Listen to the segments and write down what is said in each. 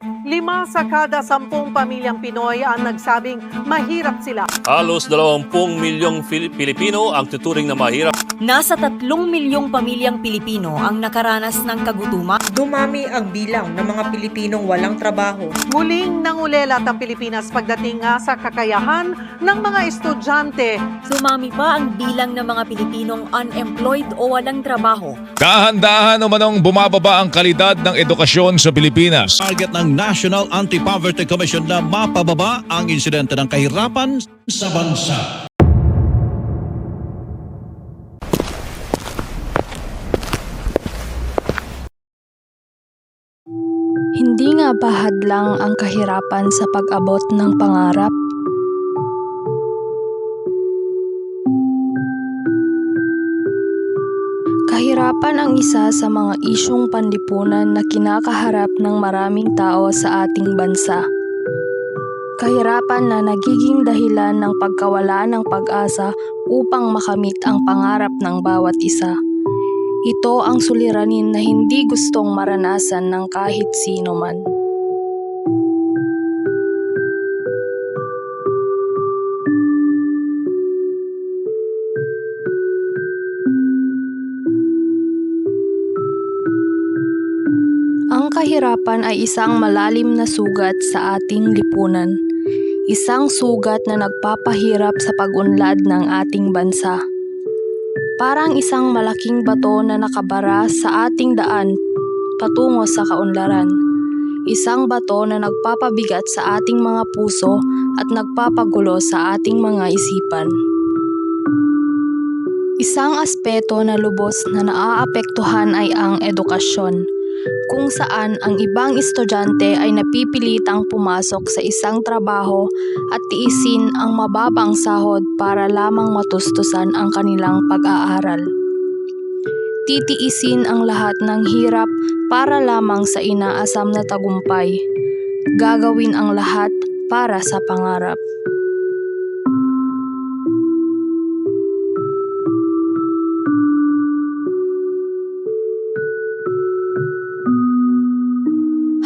5 sa kada 10 pamilyang Pinoy ang nagsabing mahirap sila. Halos 20 milyong Pilipino ang tuturing na mahirap. Nasa 3 milyong pamilyang Pilipino ang nakaranas ng kagutuman. Dumami ang bilang ng mga Pilipinong walang trabaho. Muling nangulelat ang Pilipinas pagdating nga sa kakayahan ng mga estudyante. Sumami pa ang bilang ng mga Pilipinong unemployed o walang trabaho. Kahandahan umanong bumababa ang kalidad ng edukasyon sa Pilipinas. Target ng National Anti-Poverty Commission na mapababa ang insidente ng kahirapan sa bansa. Hindi nga ba hadlang ang kahirapan sa pag-abot ng pangarap? Kahirapan ang isa sa mga isyung panlipunan na kinakaharap ng maraming tao sa ating bansa. Kahirapan na nagiging dahilan ng pagkawala ng pag-asa upang makamit ang pangarap ng bawat isa. Ito ang suliranin na hindi gustong maranasan ng kahit sino man. Ang kahirapan ay isang malalim na sugat sa ating lipunan. Isang sugat na nagpapahirap sa pag-unlad ng ating bansa. Parang isang malaking bato na nakabara sa ating daan patungo sa kaunlaran. Isang bato na nagpapabigat sa ating mga puso at nagpapagulo sa ating mga isipan. Isang aspeto na lubos na naaapektuhan ay ang edukasyon, kung saan ang ibang estudyante ay napipilitang pumasok sa isang trabaho at tiisin ang mababang sahod para lamang matustusan ang kanilang pag-aaral. Titiisin ang lahat ng hirap para lamang sa inaasam na tagumpay. Gagawin ang lahat para sa pangarap.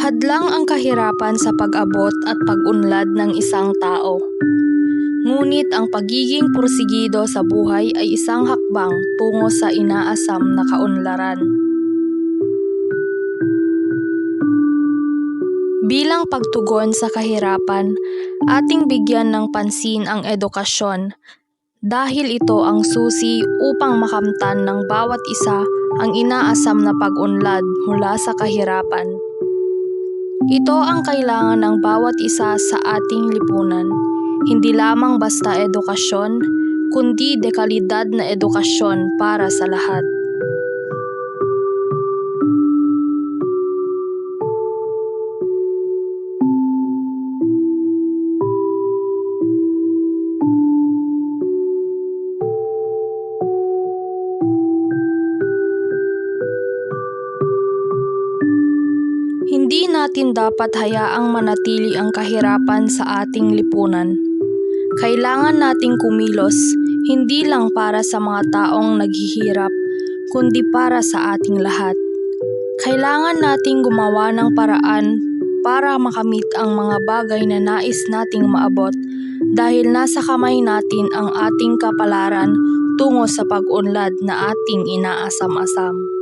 Hadlang ang kahirapan sa pag-abot at pag-unlad ng isang tao. Ngunit ang pagiging porsigido sa buhay ay isang hakbang tungo sa inaasam na kaunlaran. Bilang pagtugon sa kahirapan, ating bigyan ng pansin ang edukasyon dahil ito ang susi upang makamtan ng bawat isa ang inaasam na pag-unlad mula sa kahirapan. Ito ang kailangan ng bawat isa sa ating lipunan. Hindi lamang basta edukasyon, kundi dekalidad na edukasyon para sa lahat. Hindi natin dapat hayaang manatili ang kahirapan sa ating lipunan. Kailangan nating kumilos, hindi lang para sa mga taong naghihirap, kundi para sa ating lahat. Kailangan nating gumawa ng paraan para makamit ang mga bagay na nais nating maabot dahil nasa kamay natin ang ating kapalaran tungo sa pag-unlad na ating inaasam-asam.